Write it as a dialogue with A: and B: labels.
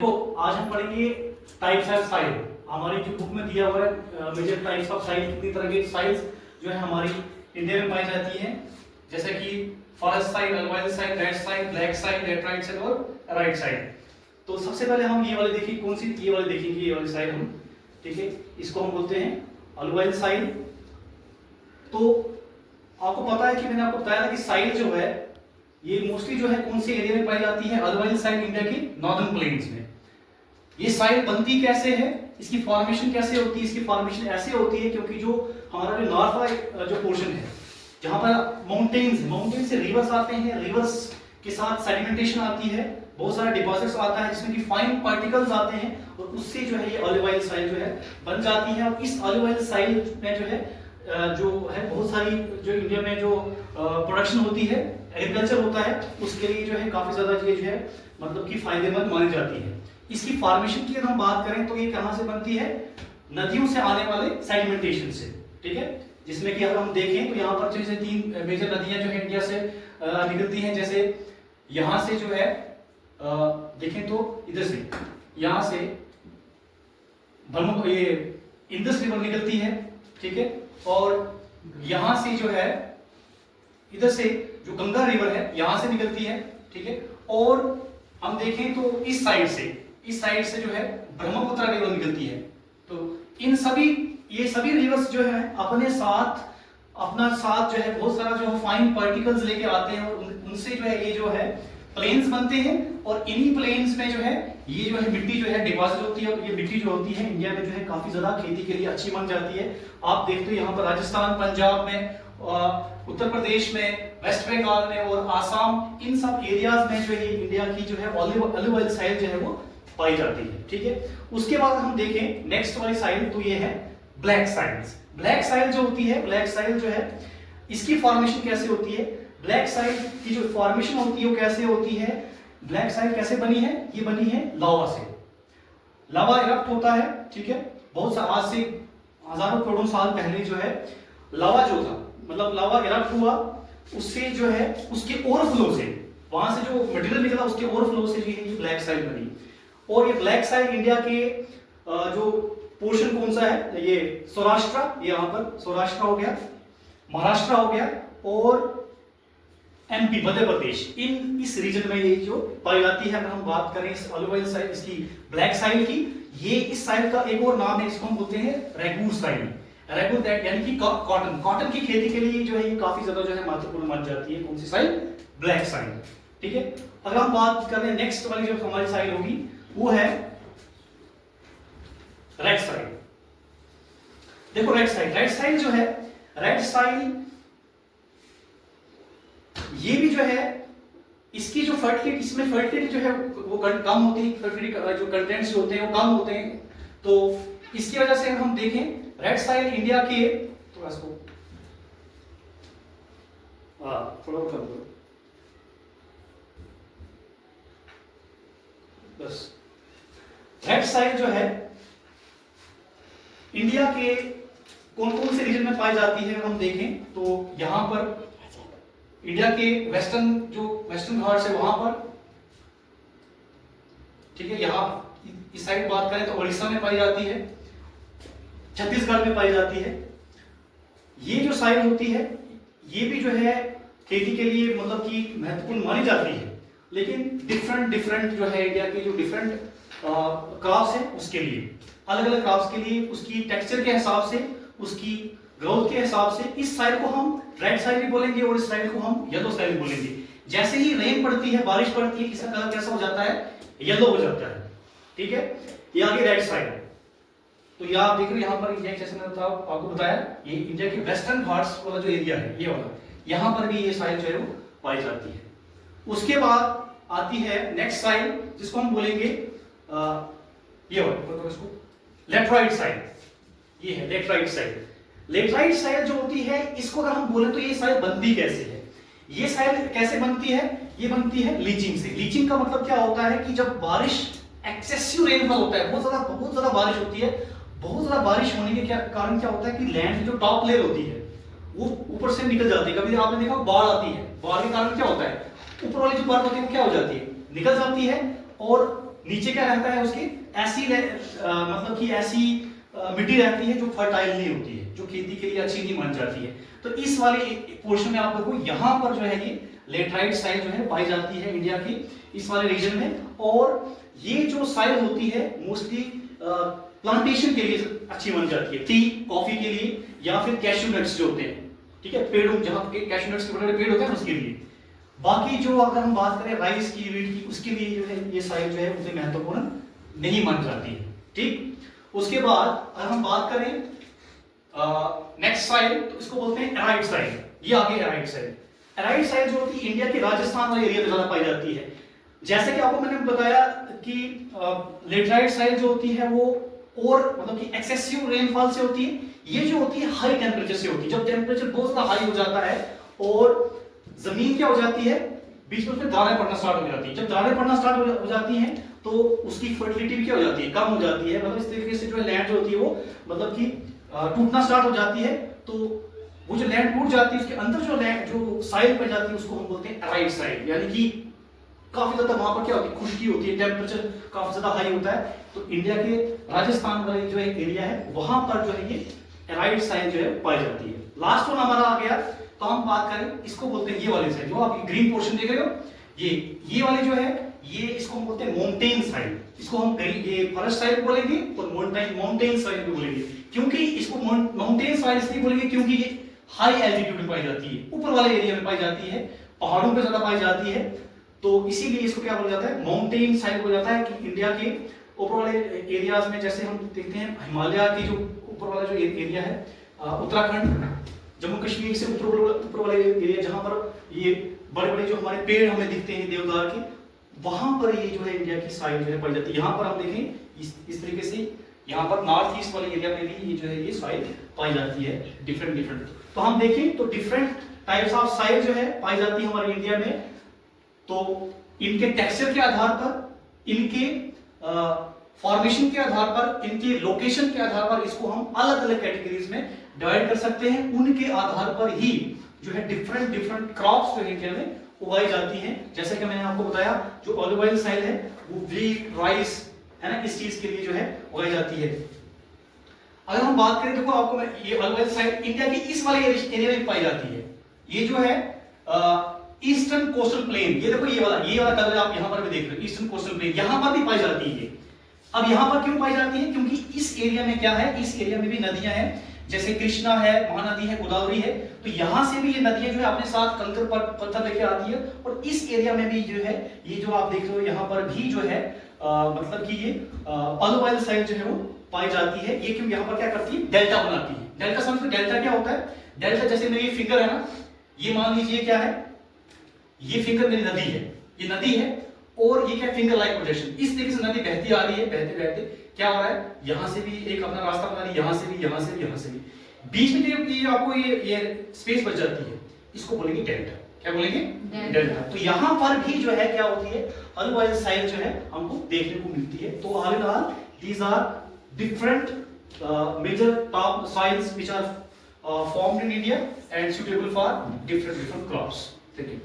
A: तो आज हम पढ़ेंगे टाइप्स ऑफ साइल। हमारी जो बुक में दिया हुआ है मेजर टाइप्स ऑफ साइल, कितनी तरह की साइल्स जो है हमारी इंडिया में पाई जाती हैं, जैसे कि फॉरेस्ट साइल, अल्वाइल साइल, रेड साइल, ब्लैक साइल, लेटराइट साइल और राइट साइल। तो सबसे पहले हम ये वाले देखिए, कौन सी ये वाले देखेंगे, ये वाली साइल हम, ठीक है, इसको हम बोलते हैं अल्वाइल साइल। तो आपको पता है कि मैंने आपको बताया था कि साइल जो है ये मोस्टली जो है कौन से एरिया में पाई जाती है, अल्वाइल साइल इंडिया की नॉर्दर्न प्लेन्स में। ये साइल बनती कैसे है, इसकी फॉर्मेशन कैसे होती है? इसकी फॉर्मेशन ऐसे होती है क्योंकि जो हमारा जो नॉर्थ वाला जो पोर्शन है, जहां पर माउंटेन से रिवर्स आते हैं, रिवर्स के साथ सेडिमेंटेशन आती है, बहुत सारा डिपॉजिट्स आता है जिसमें कि फाइन पार्टिकल्स आते हैं और उससे जो है ये ऑलिव साइल जो है बन जाती है। और इस ऑलिव साइल में जो है बहुत सारी जो इंडिया में जो प्रोडक्शन होती है, एग्रीकल्चर होता है, उसके लिए जो है काफी ज्यादा ये जो है मतलब कि फायदेमंद मानी जाती है। इसकी फॉर्मेशन की अगर हम बात करें तो ये कहां से बनती है? नदियों से आने वाले सेडिमेंटेशन से, ठीक है, जिसमें कि अगर हम देखें तो यहाँ पर जैसे तीन मेजर नदियां जो है इंडिया से निकलती हैं। जैसे यहाँ से जो है देखें तो इधर से, यहाँ से ये इंडस रिवर निकलती है, ठीक है, और यहाँ से जो है इधर से जो गंगा रिवर है यहाँ से निकलती है, ठीक है। और हम देखें तो इस साइड से जो है ब्रह्मपुत्र रिवर निकलती है। तो इन सभी ये सभी रिवर्स जो है अपने साथ जो है बहुत सारा जो फाइन पार्टिकल्स लेके आते हैं और उनसे जो है ये जो है प्लेन्स बनते हैं। और इन्हीं प्लेन्स में जो है ये जो है मिट्टी जो है डिपॉजिट होती है। और ये मिट्टी जो होती है इंडिया में जो है काफी ज्यादा खेती के लिए अच्छी मानी जाती है। आप देखते हो यहाँ पर राजस्थान, पंजाब में, उत्तर प्रदेश में, वेस्ट बंगाल में और आसाम, इन सब एरियाज में जो है इंडिया की जो है ऑलिव ऑयल साइल जो है वो पाई जाती है, ठीक है। उसके बाद हम देखें नेक्स्ट वाली साइल, तो ये है ब्लैक साइल्स। ब्लैक साइल जो होती है, ब्लैक साइल जो है इसकी फॉर्मेशन कैसे होती है? ब्लैक साइल की जो फॉर्मेशन होती है वो कैसे होती है? ब्लैक साइल कैसे बनी है? ये बनी है लावा से। लावा इरप्ट होता है, ठीक है, बहुत सा आज से हजारों करोड़ों साल पहले जो है लावा जो था, मतलब लावा इरप्ट हुआ, उससे जो है उसके ओवरफ्लो से, वहां से जो मटेरियल निकला उसके ओवरफ्लो से ये ब्लैक साइल बनी। और ये ब्लैक साइल इंडिया के जो पोर्शन कौन सा है? ये सौराष्ट्र, ये यहाँ पर सौराष्ट्र हो गया, महाराष्ट्र हो गया और एमपी, मध्य प्रदेश, इस रीजन में ये जो पाई जाती है। अगर हम बात करें इस ऑलिव ऑयल साइल, इसकी ब्लैक साइल की, ये इस साइल का एक और नाम है, इसको हम बोलते हैं रेगूर साइल। रेगूर यानी कि कॉटन की खेती के लिए जो है ये काफी ज्यादा जो है महत्वपूर्ण मानी जाती है। कौन सी साइल? ब्लैक साइल, ठीक है। अगर हम बात करें नेक्स्ट वाली जो हमारी साइल होगी वो है रेड साइल। देखो रेड साइल जो है, रेड साइल ये भी जो है इसकी जो फर्टिलिटी, इसमें फर्टिलिटी जो है वो कम होती है, फर्टिलिटी जो कंटेंट्स होते हैं वो कम होते हैं। तो इसकी वजह से हम देखें रेड साइल इंडिया के, तो इसको थोड़ा कर दो बस। रेड साइल जो है इंडिया के कौन कौन से रीजन में पाई जाती है हम देखें तो यहां पर इंडिया के वेस्टर्न घाट है वहां पर, ठीक है। यहां इस साइड बात करें तो उड़ीसा में पाई जाती है, छत्तीसगढ़ में पाई जाती है। ये जो साइल होती है ये भी जो है खेती के लिए मतलब कि महत्वपूर्ण मानी जाती है। लेकिन डिफरेंट जो है इंडिया के जो डिफरेंट क्रॉप्स है उसके लिए, अलग अलग क्रॉप्स के लिए उसकी टेक्सचर के हिसाब से, उसकी ग्रोथ के हिसाब से इस साइल को हम रेड साइल भी बोलेंगे और इस साइल को हम येलो साइल बोलेंगे। जैसे ही रेन पड़ती है, बारिश पड़ती है, इसका कलर कैसा हो जाता है? येलो हो जाता है, ठीक है। ये आगे रेड साइल, तो ये आप देख रहे हो यहाँ पर, जैसे मैंने आपको बताया ये इंडिया के वेस्टर्न घाट्स वाला जो एरिया है ये वाला, यहाँ पर भी ये साइल जो है वो पाई जाती है। उसके बाद आती है नेक्स्ट साइल जिसको हम बोलेंगे ये वाला, इसको लेटराइट साइल। ये है लेटराइट साइल। लेटराइट साइल जो होती है इसको अगर हम बोले तो ये साइल बनती कैसे है? ये साइल कैसे बनती है? ये बनती है लीचिंग से। लीचिंग का मतलब क्या होता है कि जब बारिश, एक्सेसिव रेनफॉल होता है, बहुत ज्यादा बारिश होती है, बहुत ज्यादा बारिश होने के कारण क्या होता है कि लैंड की जो टॉप लेयर होती है वो ऊपर से निकल जाती है। कभी आपने देखा बाढ़ आती है, बाढ़ के कारण क्या होता है ऊपर वाली जो परत होती है वो क्या हो जाती है? निकल जाती है और नीचे क्या रहता है उसके, ऐसी मतलब कि ऐसी मिट्टी रहती है जो फर्टाइल नहीं होती है, जो खेती के लिए अच्छी नहीं मान जाती है। तो इस वाले पोर्शन में आप देखो यहाँ पर जो है ये लेटराइट साइल जो है पाई जाती है इंडिया की इस वाले रीजन में। और ये जो साइल होती है मोस्टली प्लांटेशन के लिए अच्छी मानी जाती है, टी कॉफी के लिए या फिर कैश्यू नट्स जो होते हैं, ठीक है, पेड़ों जहाँ पे कैश्यू नट्स के बड़े बड़े पेड़ होते हैं उसके लिए। बाकी जो अगर हम बात करें राइस की, वीट की, उसके लिए जो है ये साइल जो है उतनी महत्वपूर्ण नहीं मानी जाती है, ठीक। उसके बाद अगर हम बात करें नेक्स्ट साइल, तो इसको बोलते हैं एराइड साइल। ये आगे एराइड साइल, एराइड साइल जो होती है इंडिया के राजस्थान वाले एरिया में ज्यादा पाई जाती है। जैसे कि आपको मैंने बताया कि लेटराइट साइल जो होती है वो और मतलब कि एक्सेसिव रेनफॉल से होती है, ये जो होती है हाई टेम्परेचर से होती है। जब टेम्परेचर बहुत ज्यादा हाई हो जाता है और जमीन क्या हो जाती है, बीच में उसमें दाने पड़ना स्टार्ट हो जाती है। जब दाने पड़ना स्टार्ट हो जाती हैं तो उसकी फर्टिलिटी भी क्या हो जाती है, कम हो जाती है। मतलब इस तरीके से जो है लैंड जो होती है वो मतलब कि टूटना स्टार्ट हो जाती है। तो वो जो लैंड टूट जाती है उसके अंदर जो लैंड जो साइल पड़ जाती है उसको हम बोलते हैं एराइड साइल, यानी कि काफी ज्यादा वहां पर क्या होती है, खुश्की होती है, टेम्परेचर काफी ज्यादा हाई होता है। तो इंडिया के राजस्थान वाले जो एरिया है वहां पर जो है ये एराइड साइल जो है पाई जाती है। लास्ट वन हमारा आ गया, तो हम बात करें, इसको बोलते हैं ये वाली साइल जो आप ग्रीन पोर्शन देख रहे हो, ये वाली जो है ये इसको हम बोलते हैं माउंटेन साइल। इसको हम ये फॉरेस्ट साइल बोलेंगे और माउंटेन साइल भी बोलेंगे। क्योंकि इसको माउंटेन साइल इसलिए बोलेंगे क्योंकि ये हाई एल्टीट्यूड में पाई जाती है, ऊपर वाले एरिया में पाई जाती है, पहाड़ों पे ज्यादा पाई जाती है। तो इसीलिए इसको क्या बोला जाता है, माउंटेन साइल बोला जाता है। कि इंडिया के ऊपर वाले एरियाज में जैसे हम देखते हैं हिमालय की जो ऊपर वाला जो एरिया है, उत्तराखंड, जम्मू कश्मीर से ऊपर वाले एरिया जहां पर ये बड़े बड़े जो हमारे पेड़ हमें दिखते हैं देवदार के, वहां पर ये जो है इंडिया की साइल जो है पाई जाती है। यहाँ पर हम देखें इस तरीके से, यहाँ पर नॉर्थ ईस्ट वाले एरिया में भी ये जो है ये साइल पाई जाती है डिफरेंट। तो हम देखें तो डिफरेंट टाइप्स ऑफ साइल जो है पाई जाती है हमारे इंडिया में। तो इनके टेक्सचर के आधार पर, इनके फॉर्मेशन के आधार पर, इनके लोकेशन के आधार पर इसको हम अलग अलग कैटेगरीज में डिवाइड कर सकते हैं। उनके आधार पर ही जो है डिफरेंट क्रॉप्स जो इंडिया में उगाई जाती हैं। जैसे कि मैंने आपको बताया जो ऑलिव ऑयल साइल है वो व्हीट, राइस है ना, इस चीज के लिए जो है उगाई जाती है। अगर हम बात करें, देखो आपको मैं ये ऑलिव ऑयल साइल इंडिया के इस वाले एरिया में पाई जाती है। ये जो है ईस्टर्न कोस्टल प्लेन, ये देखो ये वाला कलर आप यहां पर भी देख रहे हो, ईस्टर्न कोस्टल प्लेन, यहां पर भी पाई जाती है। अब यहां पर क्यों पाई जाती है, क्योंकि इस एरिया में क्या है, इस एरिया में भी नदियां हैं, जैसे कृष्णा है, महानदी है, गोदावरी है। तो यहां से भी ये नदियां जो है अपने साथ कंकर पत्थर लेके आती है। और इस एरिया में भी जो है ये जो आप देख रहे हो यहां पर भी जो है मतलब कि ये ऑलिव ऑयल साइल जो है वो पाई जाती है। ये क्यों यहाँ पर क्या करती है, डेल्टा बनाती है। डेल्टा समझो, डेल्टा क्या होता है, डेल्टा जैसे मेरी फिंगर है ना, ये मान लीजिए क्या है, ये फिंगर मेरी नदी है, ये नदी है और ये क्या फिंगर लाइक प्रोजेक्शन, इस तरीके से नदी बहती आ रही है, बहते बहते क्या हो रहा है, यहां से भी एक अपना रास्ता बना रही है, यहां से भी, यहां से भी, यहां से भी, बीच में ये आपको ये स्पेस बच जाती है, इसको बोलेंगे डेल्टा। क्या बोलेंगे, डेल्टा। तो यहां पर भी जो है क्या होती है, ऑलिव ऑयल साइल जो है हमको देखने को मिलती है। तो all in all these are different major top soils which are formed in India and suitable for different crops. Thank you.